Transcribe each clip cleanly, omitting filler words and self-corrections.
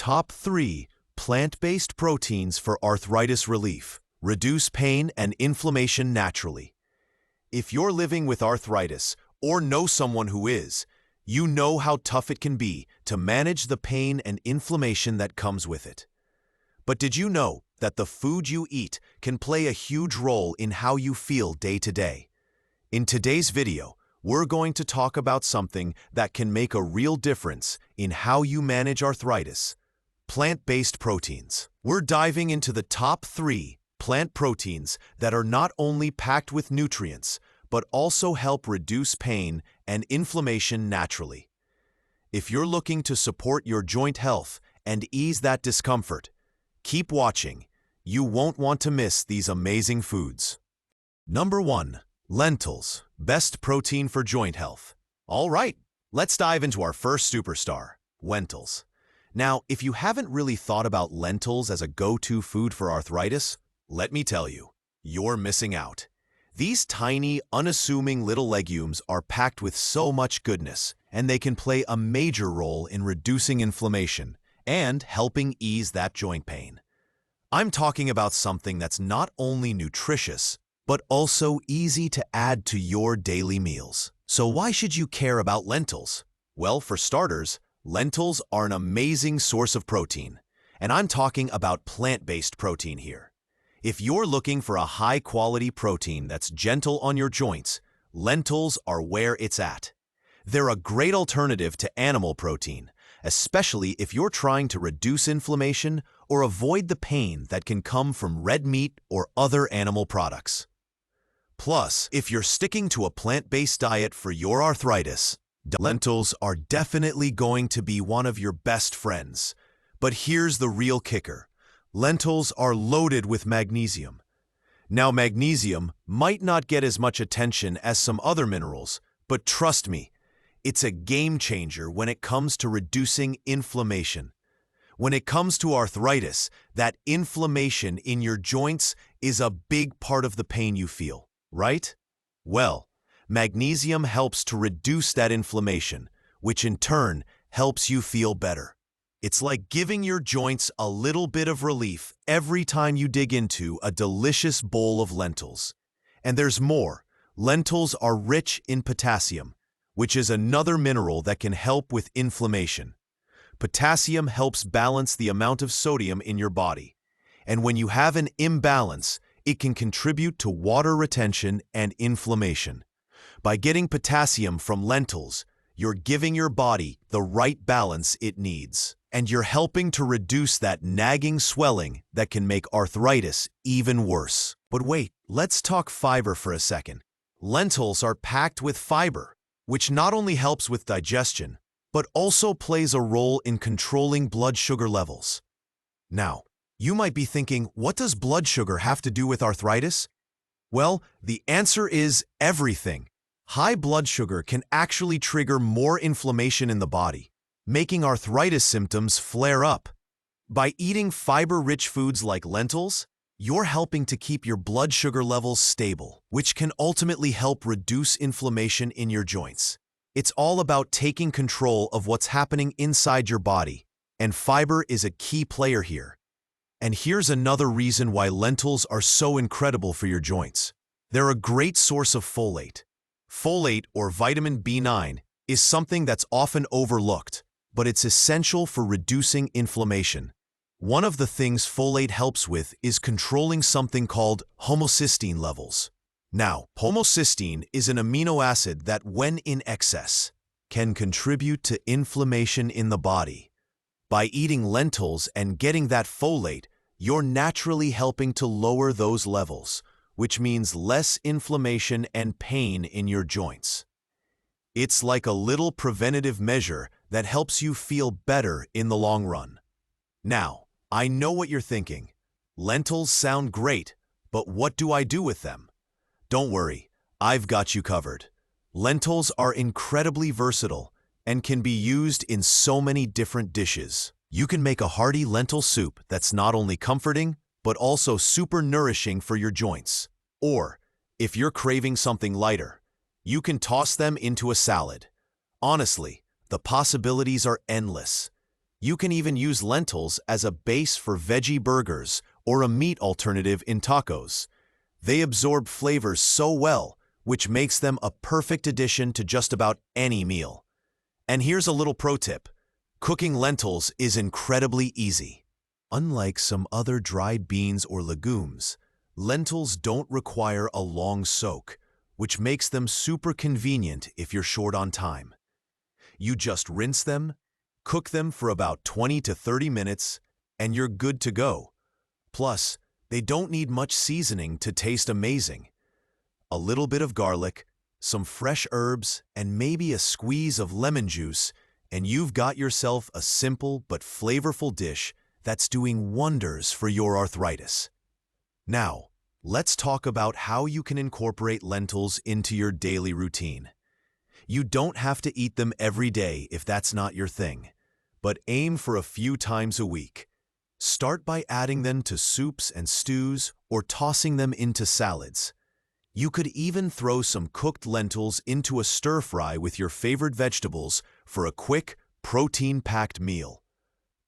top 3 plant-based proteins for arthritis relief. Reduce pain and inflammation naturally. If you're living with arthritis or know someone who is, you know how tough it can be to manage the pain and inflammation that comes with it. But did you know that the food you eat can play a huge role in how you feel day to day? In today's video, we're going to talk about something that can make a real difference in how you manage arthritis: plant-based proteins. We're diving into the top 3 plant proteins that are not only packed with nutrients, but also help reduce pain and inflammation naturally. If you're looking to support your joint health and ease that discomfort, keep watching. You won't want to miss these amazing foods. Number 1. Lentils, best protein for joint health. All right, let's dive into our first superstar, lentils. Now, if you haven't really thought about lentils as a go-to food for arthritis, let me tell you, you're missing out. These tiny, unassuming little legumes are packed with so much goodness, and they can play a major role in reducing inflammation and helping ease that joint pain. I'm talking about something that's not only nutritious, but also easy to add to your daily meals. So why should you care about lentils? Well, for starters, lentils are an amazing source of protein, and I'm talking about plant-based protein here. If you're looking for a high-quality protein that's gentle on your joints, lentils are where it's at. They're a great alternative to animal protein, especially if you're trying to reduce inflammation or avoid the pain that can come from red meat or other animal products. Plus, if you're sticking to a plant-based diet for your arthritis, lentils are definitely going to be one of your best friends. But here's the real kicker. Lentils are loaded with magnesium. Now, magnesium might not get as much attention as some other minerals, but trust me, it's a game changer when it comes to reducing inflammation. When it comes to arthritis, that inflammation in your joints is a big part of the pain you feel. Right? Well, magnesium helps to reduce that inflammation, which in turn helps you feel better. It's like giving your joints a little bit of relief every time you dig into a delicious bowl of lentils. And there's more. Lentils are rich in potassium, which is another mineral that can help with inflammation. Potassium helps balance the amount of sodium in your body. And when you have an imbalance, it can contribute to water retention and inflammation. By getting potassium from lentils, you're giving your body the right balance it needs, and you're helping to reduce that nagging swelling that can make arthritis even worse. But wait, let's talk fiber for a second. Lentils are packed with fiber, which not only helps with digestion, but also plays a role in controlling blood sugar levels. Now, you might be thinking, what does blood sugar have to do with arthritis? Well, the answer is everything. High blood sugar can actually trigger more inflammation in the body, making arthritis symptoms flare up. By eating fiber-rich foods like lentils, you're helping to keep your blood sugar levels stable, which can ultimately help reduce inflammation in your joints. It's all about taking control of what's happening inside your body, and fiber is a key player here. And here's another reason why lentils are so incredible for your joints. They're a great source of folate. Folate, or vitamin B9, is something that's often overlooked, but it's essential for reducing inflammation. One of the things folate helps with is controlling something called homocysteine levels. Now, homocysteine is an amino acid that, when in excess, can contribute to inflammation in the body. By eating lentils and getting that folate, you're naturally helping to lower those levels, which means less inflammation and pain in your joints. It's like a little preventative measure that helps you feel better in the long run. Now, I know what you're thinking. Lentils sound great, but what do I do with them? Don't worry, I've got you covered. Lentils are incredibly versatile and can be used in so many different dishes. You can make a hearty lentil soup that's not only comforting, but also super nourishing for your joints. Or, if you're craving something lighter, you can toss them into a salad. Honestly, the possibilities are endless. You can even use lentils as a base for veggie burgers or a meat alternative in tacos. They absorb flavors so well, which makes them a perfect addition to just about any meal. And here's a little pro tip. Cooking lentils is incredibly easy. Unlike some other dried beans or legumes, lentils don't require a long soak, which makes them super convenient if you're short on time. You just rinse them, cook them for about 20 to 30 minutes, and you're good to go. Plus, they don't need much seasoning to taste amazing. A little bit of garlic, some fresh herbs, and maybe a squeeze of lemon juice, and you've got yourself a simple but flavorful dish that's doing wonders for your arthritis. Now, let's talk about how you can incorporate lentils into your daily routine. You don't have to eat them every day if that's not your thing, but aim for a few times a week. Start by adding them to soups and stews or tossing them into salads. You could even throw some cooked lentils into a stir-fry with your favorite vegetables for a quick, protein-packed meal.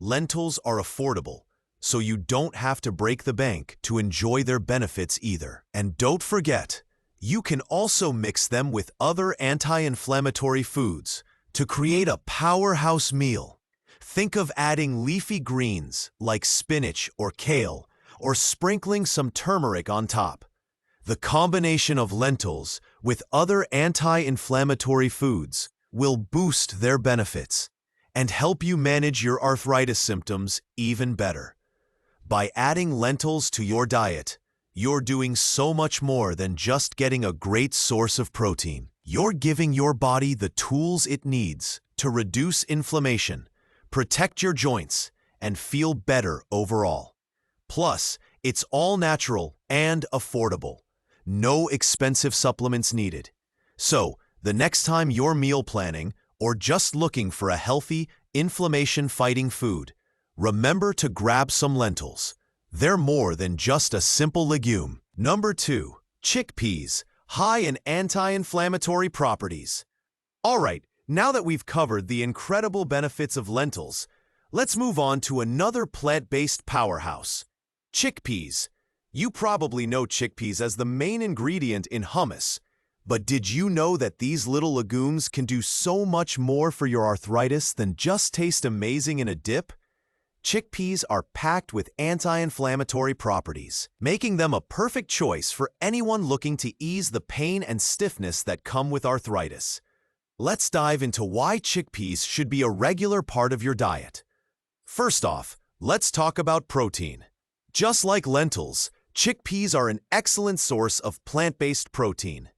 Lentils are affordable, so you don't have to break the bank to enjoy their benefits either. And don't forget, you can also mix them with other anti-inflammatory foods to create a powerhouse meal. Think of adding leafy greens like spinach or kale, or sprinkling some turmeric on top. The combination of lentils with other anti-inflammatory foods will boost their benefits and help you manage your arthritis symptoms even better. By adding lentils to your diet, you're doing so much more than just getting a great source of protein. You're giving your body the tools it needs to reduce inflammation, protect your joints, and feel better overall. Plus, it's all natural and affordable. No expensive supplements needed. So, the next time you're meal planning or just looking for a healthy, inflammation-fighting food, remember to grab some lentils. They're more than just a simple legume. Number 2. Chickpeas, high in anti-inflammatory properties. Alright, now that we've covered the incredible benefits of lentils, let's move on to another plant-based powerhouse, chickpeas. You probably know chickpeas as the main ingredient in hummus, but did you know that these little legumes can do so much more for your arthritis than just taste amazing in a dip? Chickpeas are packed with anti-inflammatory properties, making them a perfect choice for anyone looking to ease the pain and stiffness that come with arthritis. Let's dive into why chickpeas should be a regular part of your diet. First off, let's talk about protein. Just like lentils, chickpeas are an excellent source of plant-based protein.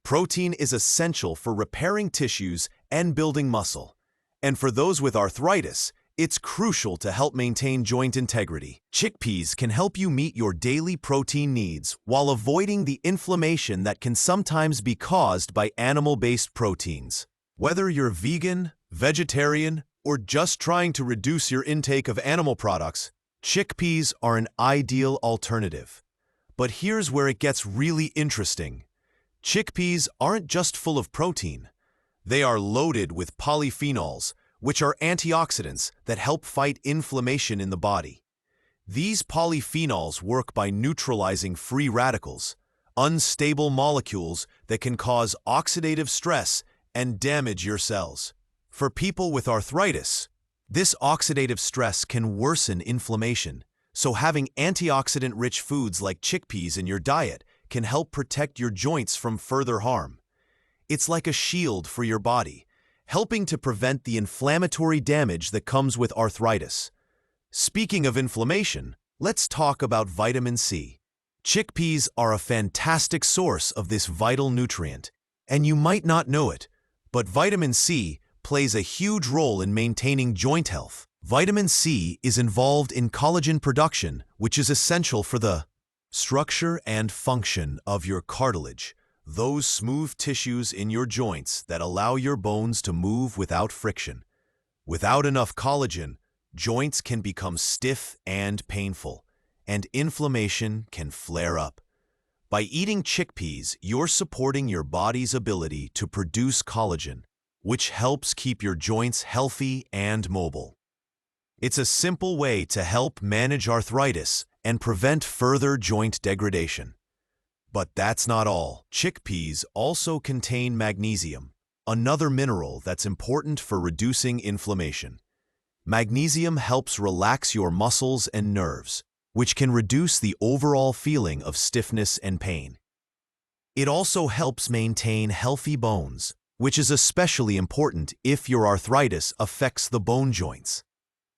Protein is essential for repairing tissues and building muscle. And for those with arthritis, it's crucial to help maintain joint integrity. Chickpeas can help you meet your daily protein needs while avoiding the inflammation that can sometimes be caused by animal-based proteins. Whether you're vegan, vegetarian, or just trying to reduce your intake of animal products, chickpeas are an ideal alternative. But here's where it gets really interesting. Chickpeas aren't just full of protein. They are loaded with polyphenols, which are antioxidants that help fight inflammation in the body. These polyphenols work by neutralizing free radicals, unstable molecules that can cause oxidative stress and damage your cells. For people with arthritis, this oxidative stress can worsen inflammation, so having antioxidant-rich foods like chickpeas in your diet can help protect your joints from further harm. It's like a shield for your body, helping to prevent the inflammatory damage that comes with arthritis. Speaking of inflammation, let's talk about vitamin C. Chickpeas are a fantastic source of this vital nutrient, and you might not know it, but vitamin C plays a huge role in maintaining joint health. Vitamin C is involved in collagen production, which is essential for the structure and function of your cartilage, those smooth tissues in your joints that allow your bones to move without friction. Without enough collagen, joints can become stiff and painful, and inflammation can flare up. By eating chickpeas, you're supporting your body's ability to produce collagen, which helps keep your joints healthy and mobile. It's a simple way to help manage arthritis and prevent further joint degradation. But that's not all. Chickpeas also contain magnesium, another mineral that's important for reducing inflammation. Magnesium helps relax your muscles and nerves, which can reduce the overall feeling of stiffness and pain. It also helps maintain healthy bones, which is especially important if your arthritis affects the bone joints.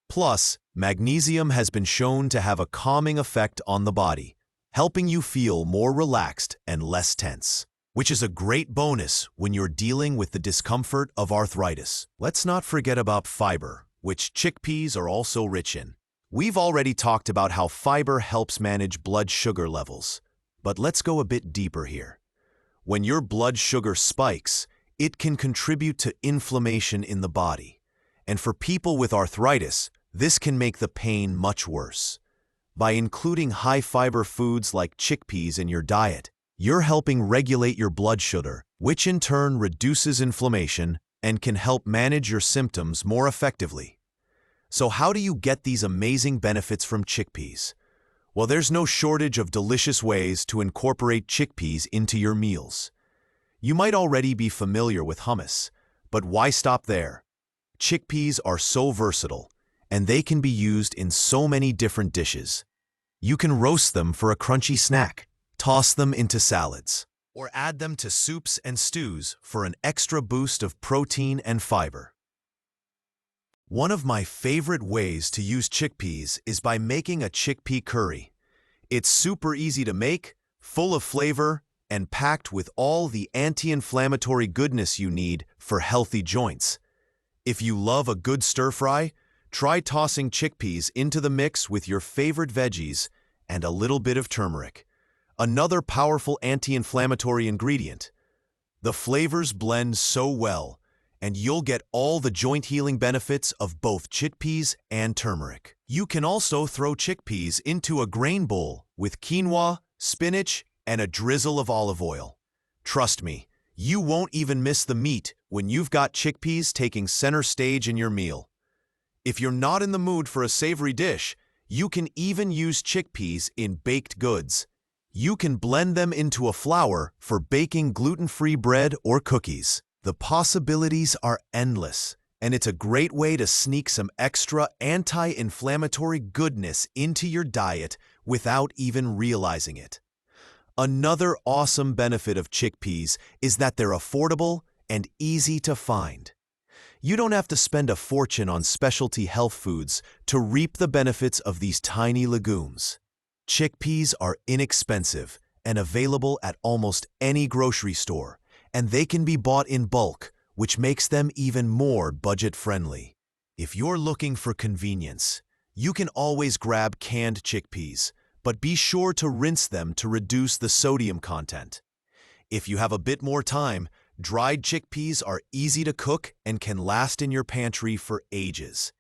Plus, magnesium has been shown to have a calming effect on the body, helping you feel more relaxed and less tense, which is a great bonus when you're dealing with the discomfort of arthritis. Let's not forget about fiber, which chickpeas are also rich in. We've already talked about how fiber helps manage blood sugar levels, but let's go a bit deeper here. When your blood sugar spikes, it can contribute to inflammation in the body, and for people with arthritis, this can make the pain much worse. By including high-fiber foods like chickpeas in your diet, you're helping regulate your blood sugar, which in turn reduces inflammation and can help manage your symptoms more effectively. So how do you get these amazing benefits from chickpeas? Well, there's no shortage of delicious ways to incorporate chickpeas into your meals. You might already be familiar with hummus, but why stop there? Chickpeas are so versatile, and they can be used in so many different dishes. You can roast them for a crunchy snack, toss them into salads, or add them to soups and stews for an extra boost of protein and fiber. One of my favorite ways to use chickpeas is by making a chickpea curry. It's super easy to make, full of flavor, and packed with all the anti-inflammatory goodness you need for healthy joints. If you love a good stir-fry, try tossing chickpeas into the mix with your favorite veggies and a little bit of turmeric, another powerful anti-inflammatory ingredient. The flavors blend so well, and you'll get all the joint healing benefits of both chickpeas and turmeric. You can also throw chickpeas into a grain bowl with quinoa, spinach, and a drizzle of olive oil. Trust me, you won't even miss the meat when you've got chickpeas taking center stage in your meal. If you're not in the mood for a savory dish, you can even use chickpeas in baked goods. You can blend them into a flour for baking gluten-free bread or cookies. The possibilities are endless, and it's a great way to sneak some extra anti-inflammatory goodness into your diet without even realizing it. Another awesome benefit of chickpeas is that they're affordable and easy to find. You don't have to spend a fortune on specialty health foods to reap the benefits of these tiny legumes. Chickpeas are inexpensive and available at almost any grocery store, and they can be bought in bulk, which makes them even more budget-friendly. If you're looking for convenience, you can always grab canned chickpeas, but be sure to rinse them to reduce the sodium content. If you have a bit more time, dried chickpeas are easy to cook and can last in your pantry for ages.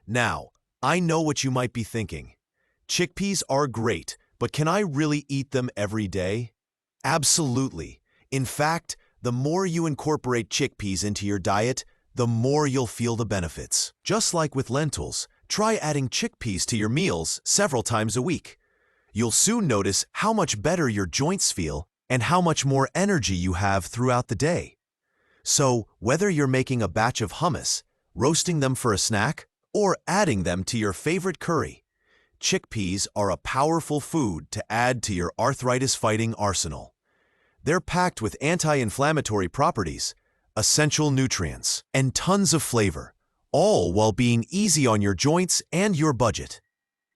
Now, I know what you might be thinking. Chickpeas are great, but can I really eat them every day? Absolutely. In fact, the more you incorporate chickpeas into your diet, the more you'll feel the benefits. Just like with lentils, try adding chickpeas to your meals several times a week. You'll soon notice how much better your joints feel and how much more energy you have throughout the day. So, whether you're making a batch of hummus, roasting them for a snack, or adding them to your favorite curry, chickpeas are a powerful food to add to your arthritis-fighting arsenal. They're packed with anti-inflammatory properties, essential nutrients, and tons of flavor, all while being easy on your joints and your budget.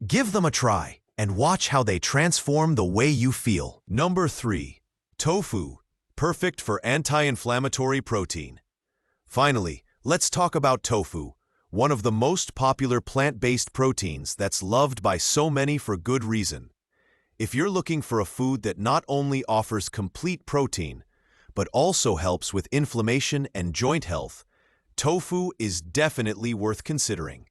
Give them a try and watch how they transform the way you feel. Number 3. Tofu, perfect for anti-inflammatory protein. Finally, let's talk about tofu, one of the most popular plant-based proteins that's loved by so many for good reason. If you're looking for a food that not only offers complete protein, but also helps with inflammation and joint health, tofu is definitely worth considering.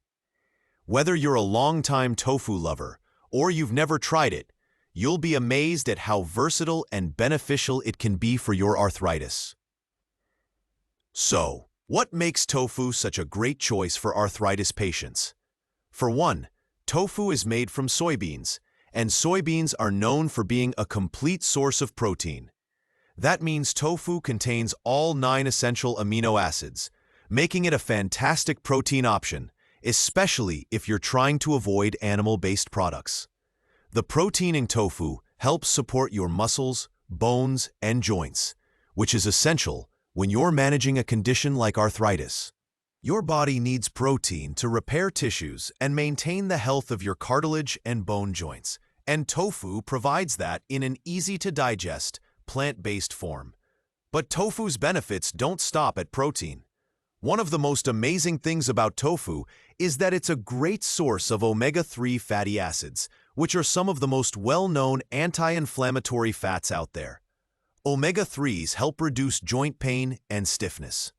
Whether you're a longtime tofu lover or you've never tried it, you'll be amazed at how versatile and beneficial it can be for your arthritis. So, what makes tofu such a great choice for arthritis patients? For one, tofu is made from soybeans, and soybeans are known for being a complete source of protein. That means tofu contains all 9 essential amino acids, making it a fantastic protein option, especially if you're trying to avoid animal-based products. The protein in tofu helps support your muscles, bones, and joints, which is essential when you're managing a condition like arthritis. Your body needs protein to repair tissues and maintain the health of your cartilage and bone joints, and tofu provides that in an easy-to-digest, plant-based form. But tofu's benefits don't stop at protein. One of the most amazing things about tofu is that it's a great source of omega-3 fatty acids, which are some of the most well-known anti-inflammatory fats out there. Omega-3s help reduce joint pain and stiffness,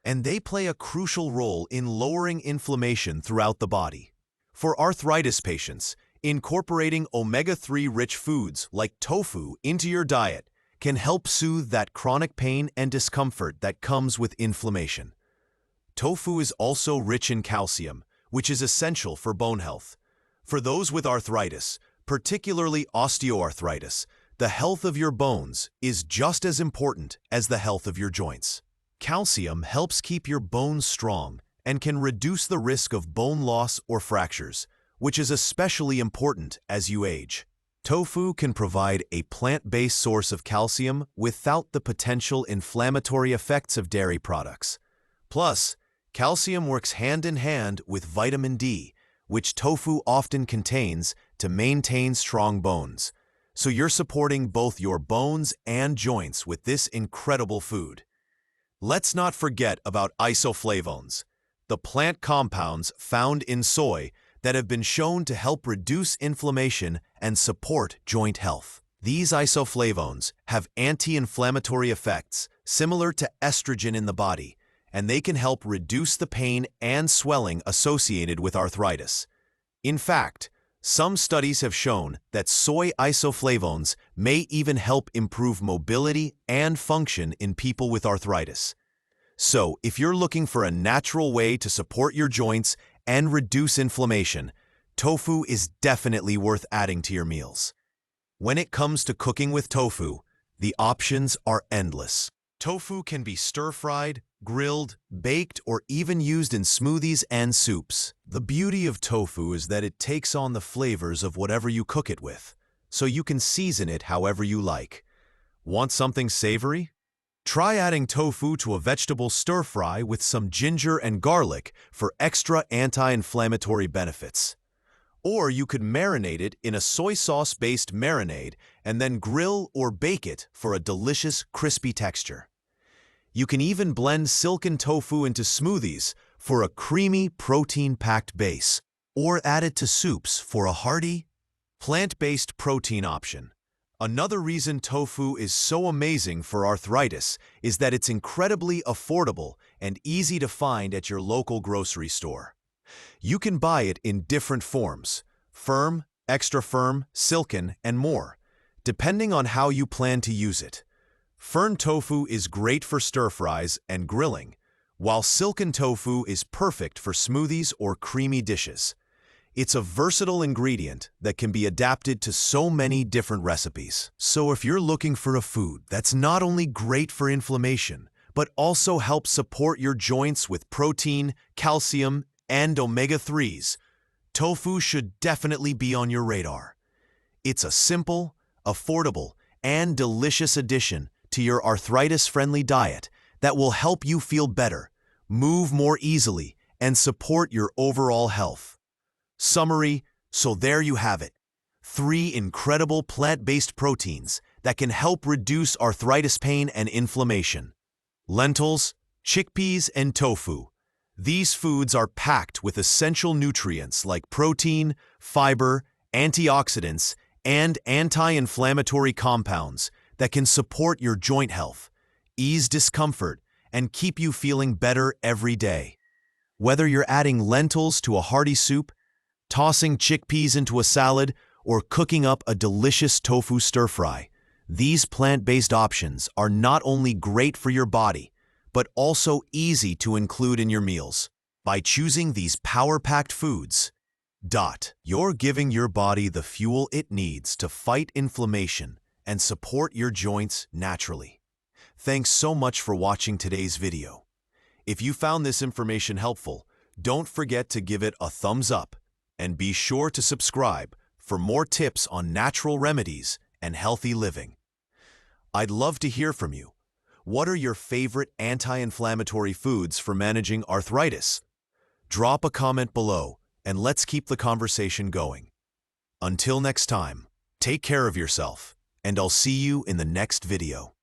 and they play a crucial role in lowering inflammation throughout the body. For arthritis patients, incorporating omega-3 rich foods like tofu into your diet can help soothe that chronic pain and discomfort that comes with inflammation. Tofu is also rich in calcium, which is essential for bone health. For those with arthritis, particularly osteoarthritis, the health of your bones is just as important as the health of your joints. Calcium helps keep your bones strong and can reduce the risk of bone loss or fractures, which is especially important as you age. Tofu can provide a plant-based source of calcium without the potential inflammatory effects of dairy products. Plus, calcium works hand in hand with vitamin D, which tofu often contains to maintain strong bones. So you're supporting both your bones and joints with this incredible food. Let's not forget about isoflavones, the plant compounds found in soy that have been shown to help reduce inflammation and support joint health. These isoflavones have anti-inflammatory effects similar to estrogen in the body, and they can help reduce the pain and swelling associated with arthritis. In fact, some studies have shown that soy isoflavones may even help improve mobility and function in people with arthritis. So, if you're looking for a natural way to support your joints and reduce inflammation, tofu is definitely worth adding to your meals. When it comes to cooking with tofu, the options are endless. Tofu can be stir-fried, grilled, baked, or even used in smoothies and soups. The beauty of tofu is that it takes on the flavors of whatever you cook it with, so you can season it however you like. Want something savory? Try adding tofu to a vegetable stir-fry with some ginger and garlic for extra anti-inflammatory benefits. Or you could marinate it in a soy sauce-based marinade and then grill or bake it for a delicious, crispy texture. You can even blend silken tofu into smoothies for a creamy, protein-packed base, or add it to soups for a hearty, plant-based protein option. Another reason tofu is so amazing for arthritis is that it's incredibly affordable and easy to find at your local grocery store. You can buy it in different forms: firm, extra firm, silken, and more, depending on how you plan to use it. Firm tofu is great for stir-fries and grilling, while silken tofu is perfect for smoothies or creamy dishes. It's a versatile ingredient that can be adapted to so many different recipes. So if you're looking for a food that's not only great for inflammation, but also helps support your joints with protein, calcium, and omega-3s, tofu should definitely be on your radar. It's a simple, affordable, and delicious addition to your arthritis-friendly diet that will help you feel better, move more easily, and support your overall health. Summary: so there you have it. 3 incredible plant-based proteins that can help reduce arthritis pain and inflammation. Lentils, chickpeas, and tofu. These foods are packed with essential nutrients like protein, fiber, antioxidants, and anti-inflammatory compounds that can support your joint health, ease discomfort, and keep you feeling better every day. Whether you're adding lentils to a hearty soup, tossing chickpeas into a salad, or cooking up a delicious tofu stir-fry, these plant-based options are not only great for your body, but also easy to include in your meals. By choosing these power-packed foods, You're giving your body the fuel it needs to fight inflammation and support your joints naturally. Thanks so much for watching today's video. If you found this information helpful, don't forget to give it a thumbs up and be sure to subscribe for more tips on natural remedies and healthy living. I'd love to hear from you. What are your favorite anti-inflammatory foods for managing arthritis? Drop a comment below and let's keep the conversation going. Until next time, take care of yourself, and I'll see you in the next video.